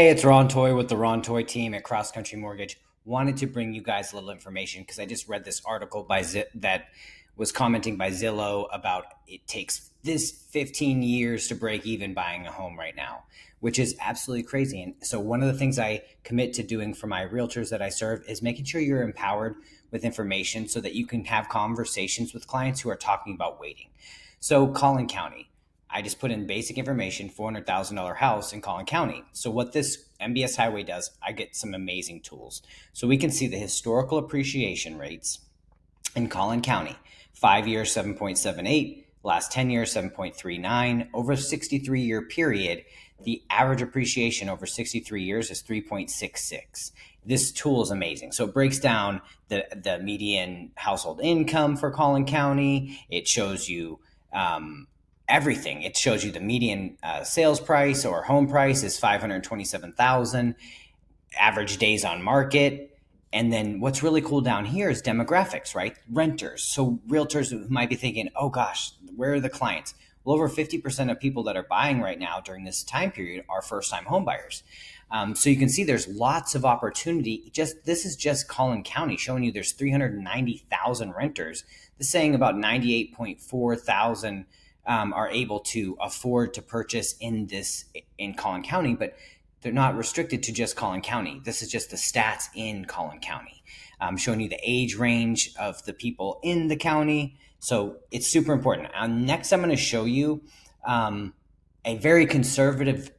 Hey, it's Ron Toy with the Ron Toy team at Cross Country Mortgage. Wanted to bring you guys a little information because I just read this article that was commenting by Zillow about it takes this 15 years to break even buying a home right now, which is absolutely crazy. And so one of the things I commit to doing for my realtors that I serve is making sure you're empowered with information so that you can have conversations with clients who are talking about waiting. So Collin County. I just put in basic information, $400,000 house in Collin County. So what this MBS highway does, I get some amazing tools. So we can see the historical appreciation rates in Collin County. 5 years, 7.78, last 10 years, 7.39. Over a 63-year period, the average appreciation over 63 years is 3.66. This tool is amazing. So it breaks down the median household income for Collin County. It shows you everything. It shows you the median sales price or home price is 527,000, average days on market. And then what's really cool down here is demographics, right? Renters. So realtors might be thinking, oh gosh, where are the clients? Well, over 50% of people that are buying right now during this time period are first-time home buyers. So you can see there's lots of opportunity. This is just Collin County showing you there's 390,000 renters. This is saying about 98.4 thousand are able to afford to purchase in Collin County, but they're not restricted to just Collin County. This is just the stats in Collin County, showing you the age range of the people in the county. So it's super important. Next, I'm going to show you a very conservative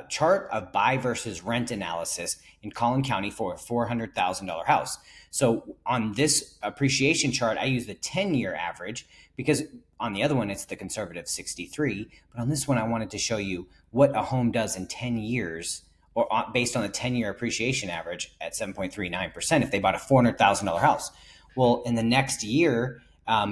chart of buy versus rent analysis in Collin County for a $400,000 house. So on this appreciation chart, I use the 10-year average because on the other one, it's the conservative 63. But on this one, I wanted to show you what a home does in 10 years or based on the 10-year appreciation average at 7.39% if they bought a $400,000 house. Well, in the next year,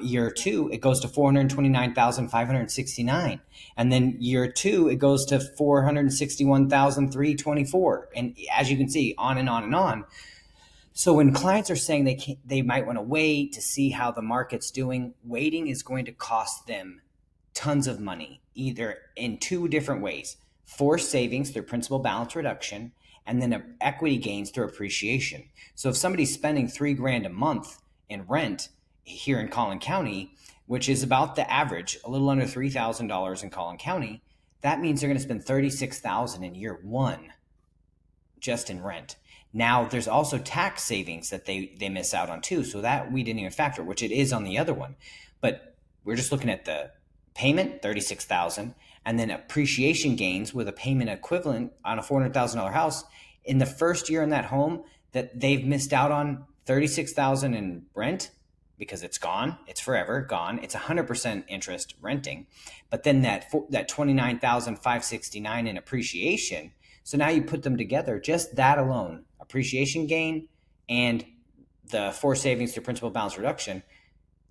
year two, it goes to 429,569. And then year two, it goes to 461,324. And as you can see, on and on and on. So when clients are saying they might want to wait to see how the market's doing, waiting is going to cost them tons of money, either in two different ways: forced savings through principal balance reduction, and then equity gains through appreciation. So if somebody's spending $3,000 a month in rent here in Collin County, which is about the average, a little under $3,000 in Collin County, that means they're going to spend $36,000 in year one just in rent. Now, there's also tax savings that they miss out on too. So that we didn't even factor, which it is on the other one. But we're just looking at the payment, $36,000, and then appreciation gains with a payment equivalent on a $400,000 house in the first year in that home that they've missed out on $36,000 in rent because it's gone. It's forever gone. It's 100% interest renting. But then that $29,569 in appreciation. So now you put them together, just that alone, appreciation gain and the forced savings through principal balance reduction,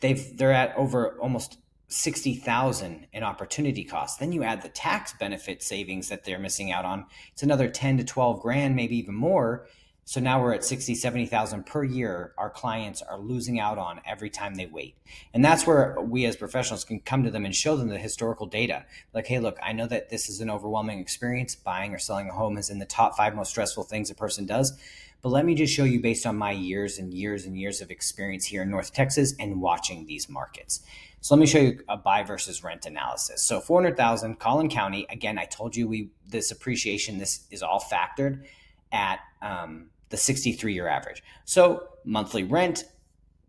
they're at over almost 60,000 in opportunity costs. Then you add the tax benefit savings that they're missing out on. It's another 10 to 12 grand, maybe even more. So now we're at 60, 70,000 per year our clients are losing out on every time they wait. And that's where we as professionals can come to them and show them the historical data. Like, hey, look, I know that this is an overwhelming experience. Buying or selling a home is in the top 5 most stressful things a person does. But let me just show you based on my years and years and years of experience here in North Texas and watching these markets. So let me show you a buy versus rent analysis. So 400,000, Collin County. Again, I told you this appreciation, this is all factored at the 63-year average. So monthly rent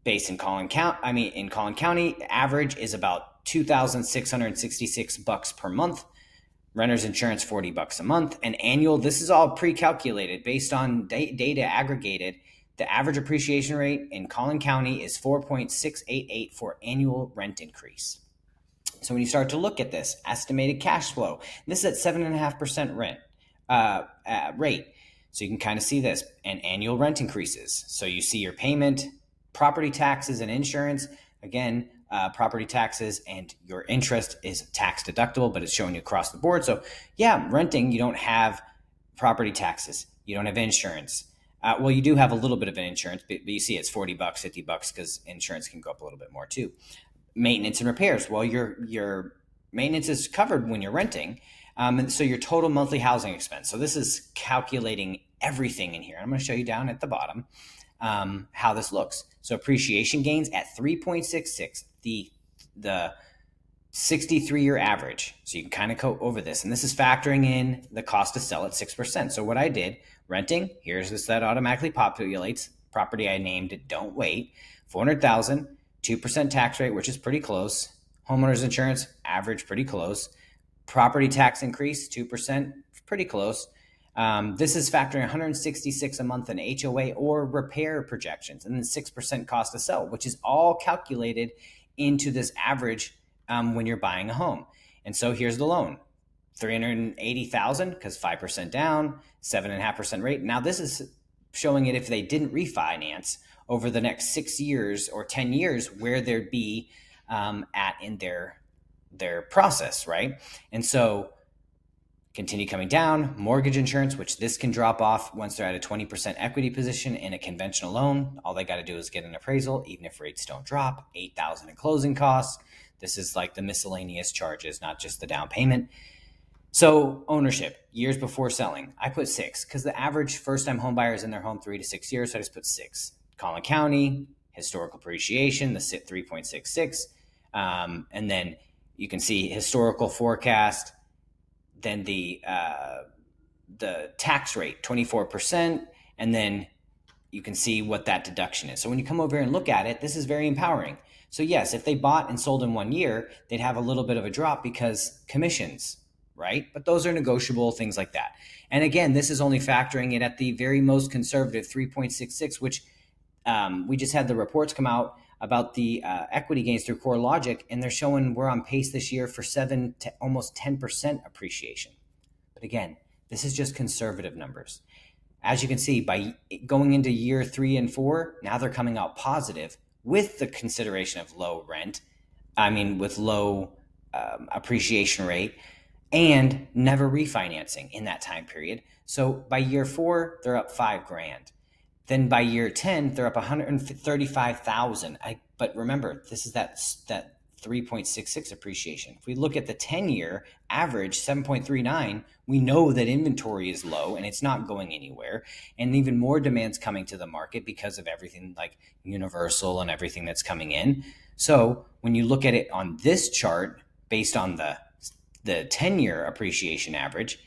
based in Collin County, average is about $2,666 per month. Renter's insurance, $40 a month. And annual, this is all pre-calculated based on data aggregated. The average appreciation rate in Collin County is 4.688 for annual rent increase. So when you start to look at this estimated cash flow, this is at 7.5% rent rate. So you can kind of see this, and annual rent increases. So you see your payment, property taxes and insurance. Again, property taxes and your interest is tax deductible, but it's showing you across the board. So yeah, renting, you don't have property taxes. You don't have insurance. Well, you do have a little bit of an insurance, but you see it's $40, $50 because insurance can go up a little bit more too. Maintenance and repairs. Well, your maintenance is covered when you're renting. And so your total monthly housing expense. So this is calculating everything in here. I'm going to show you down at the bottom how this looks. So appreciation gains at 3.66, the 63-year average. So you can kind of go over this. And this is factoring in the cost to sell at 6%. So what I did, renting, here's this that automatically populates. Property I named it, don't wait. 400,000, 2% tax rate, which is pretty close. Homeowners insurance, average, pretty close. Property tax increase, 2%, pretty close. This is factoring 166 a month in HOA or repair projections, and then 6% cost to sell, which is all calculated into this average when you're buying a home. And so here's the loan, 380,000 because 5% down, 7.5% rate. Now this is showing it if they didn't refinance over the next 6 years or 10 years, where they'd be at in their process, right? And so continue coming down. Mortgage insurance, which this can drop off once they're at a 20% equity position in a conventional loan. All they got to do is get an appraisal, even if rates don't drop. 8,000 in closing costs. This is like the miscellaneous charges, not just the down payment. So ownership, years before selling, I put 6 because the average first-time home buyer is in their home 3 to 6 years, so I just put 6. Collin County, historical appreciation, the SIT 3.66, and then you can see historical forecast, then the tax rate, 24%, and then you can see what that deduction is. So when you come over here and look at it, this is very empowering. So yes, if they bought and sold in 1 year, they'd have a little bit of a drop because commissions, right? But those are negotiable, things like that. And again, this is only factoring it at the very most conservative 3.66, which we just had the reports come out about the equity gains through CoreLogic, and they're showing we're on pace this year for 7 to almost 10% appreciation. But again, this is just conservative numbers. As you can see, by going into year 3 and 4, now they're coming out positive with the consideration of low rent, with low appreciation rate, and never refinancing in that time period. So by year 4, they're up $5,000. Then by year 10, they're up 135,000. But remember, this is that 3.66 appreciation. If we look at the 10-year average, 7.39, we know that inventory is low and it's not going anywhere. And even more demand's coming to the market because of everything like Universal and everything that's coming in. So when you look at it on this chart, based on the 10-year appreciation average,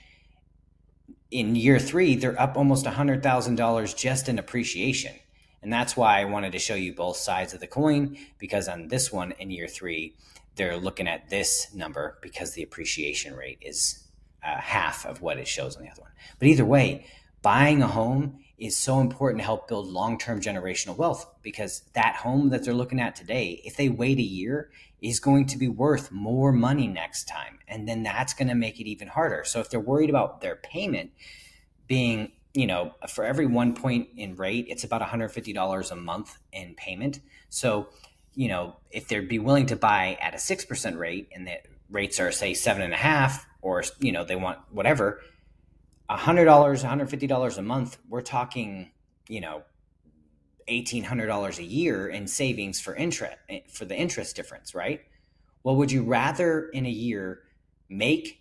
in year 3, they're up almost $100,000 just in appreciation. And that's why I wanted to show you both sides of the coin, because on this one in year 3, they're looking at this number because the appreciation rate is half of what it shows on the other one. But either way, buying a home is so important to help build long-term generational wealth, because that home that they're looking at today, if they wait a year, is going to be worth more money next time. And then that's going to make it even harder. So if they're worried about their payment being, for every 1 point in rate, it's about $150 a month in payment. So, if they'd be willing to buy at a 6% rate and the rates are, say, 7.5, or, they want whatever, $100, $150 a month, we're talking, $1,800 a year in savings for the interest difference, right? Well, would you rather in a year make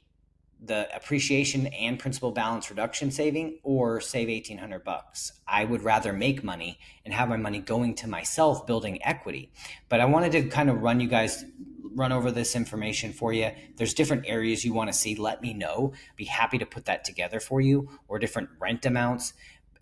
the appreciation and principal balance reduction saving, or save $1,800? I would rather make money and have my money going to myself building equity. But I wanted to kind of run over this information for you. There's different areas you want to see, let me know. Be happy to put that together for you, or different rent amounts.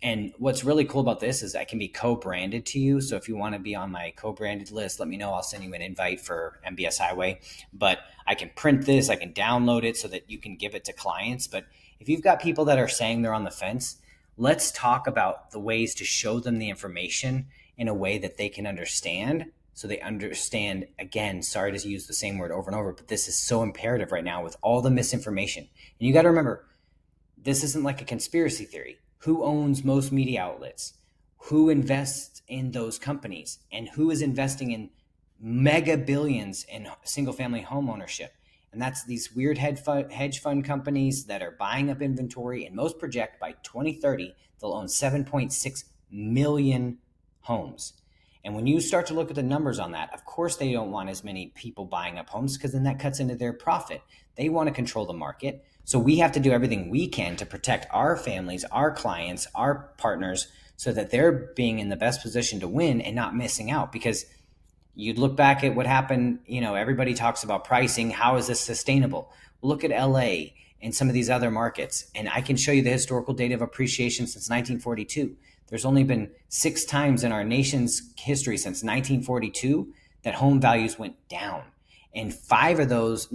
And what's really cool about this is I can be co-branded to you. So if you want to be on my co-branded list, let me know. I'll send you an invite for MBS Highway. But I can print this, I can download it so that you can give it to clients. But if you've got people that are saying they're on the fence, let's talk about the ways to show them the information in a way that they can understand. So they understand, again, sorry to use the same word over and over, but this is so imperative right now with all the misinformation. And you got to remember, this isn't like a conspiracy theory. Who owns most media outlets? Who invests in those companies? And who is investing in mega billions in single family home ownership? And that's these weird hedge fund companies that are buying up inventory, and most project by 2030, they'll own 7.6 million homes. And when you start to look at the numbers on that, of course, they don't want as many people buying up homes, because then that cuts into their profit. They want to control the market. So we have to do everything we can to protect our families, our clients, our partners, so that they're being in the best position to win and not missing out. Because you'd look back at what happened, everybody talks about pricing. How is this sustainable? Look at LA and some of these other markets. And I can show you the historical data of appreciation since 1942. There's only been 6 times in our nation's history since 1942 that home values went down. And 5 of those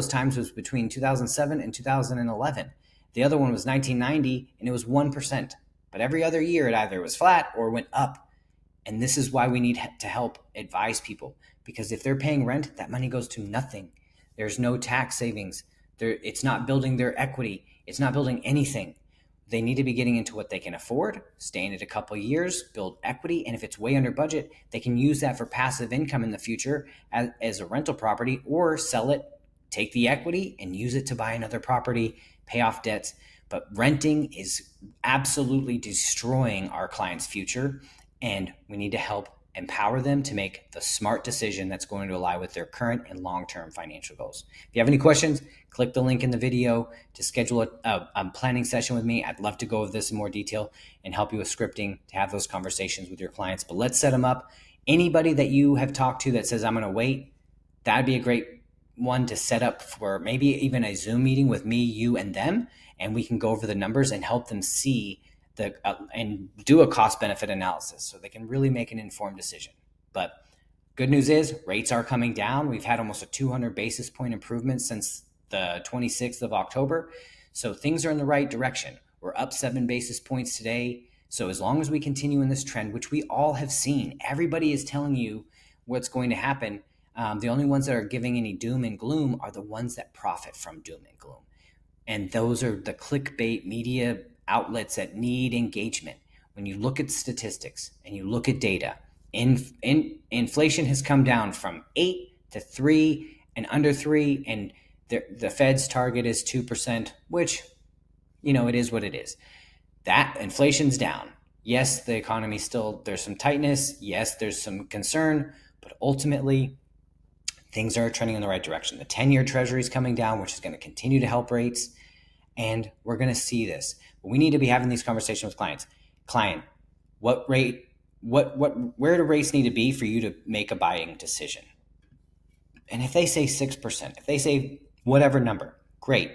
times was between 2007 and 2011. The other one was 1990, and it was 1%. But every other year, it either was flat or went up. And this is why we need to help advise people, because if they're paying rent, that money goes to nothing. There's no tax savings. It's not building their equity. It's not building anything. They need to be getting into what they can afford, stay in it a couple of years, build equity. And if it's way under budget, they can use that for passive income in the future as a rental property, or sell it, take the equity and use it to buy another property, pay off debts. But renting is absolutely destroying our clients' future. And we need to help empower them to make the smart decision that's going to align with their current and long-term financial goals. If you have any questions, click the link in the video to schedule a planning session with me. I'd love to go over this in more detail and help you with scripting to have those conversations with your clients. But let's set them up. Anybody that you have talked to that says, I'm going to wait, that'd be a great one to set up for maybe even a Zoom meeting with me, you, and them. And we can go over the numbers and help them see and do a cost benefit analysis so they can really make an informed decision. But good news is rates are coming down. We've had almost a 200 basis point improvement since the 26th of October. So things are in the right direction. We're up 7 basis points today. So as long as we continue in this trend, which we all have seen, everybody is telling you what's going to happen. The only ones that are giving any doom and gloom are the ones that profit from doom and gloom. And those are the clickbait media outlets that need engagement. When you look at statistics and you look at data, inflation has come down from 8 to 3 and under 3, and the Fed's target is 2%, which, it is what it is. That inflation's down. Yes, the economy still, there's some tightness. Yes, there's some concern, but ultimately things are trending in the right direction. The 10-year treasury is coming down, which is going to continue to help rates. And we're going to see this. But we need to be having these conversations with clients. Client, what rate, where do rates need to be for you to make a buying decision? And if they say 6%, if they say whatever number, great.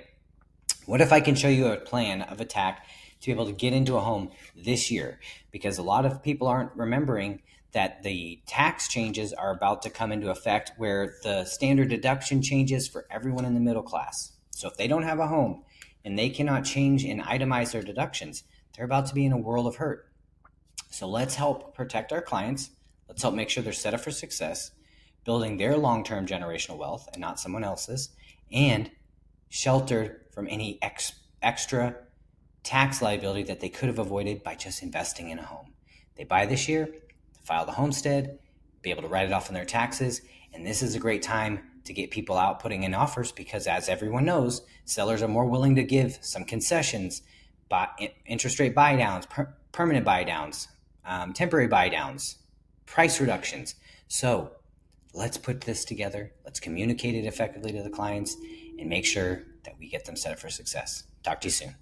What if I can show you a plan of attack to be able to get into a home this year? Because a lot of people aren't remembering that the tax changes are about to come into effect, where the standard deduction changes for everyone in the middle class. So if they don't have a home and they cannot change and itemize their deductions, they're about to be in a world of hurt. So let's help protect our clients. Let's help make sure they're set up for success, building their long-term generational wealth and not someone else's, and sheltered from any extra tax liability that they could have avoided by just investing in a home. They buy this year, file the homestead, be able to write it off on their taxes. And this is a great time to get people out putting in offers, because as everyone knows, sellers are more willing to give some concessions, interest rate buy downs, permanent buy downs, temporary buy downs, price reductions. So let's put this together. Let's communicate it effectively to the clients and make sure that we get them set up for success. Talk to you soon.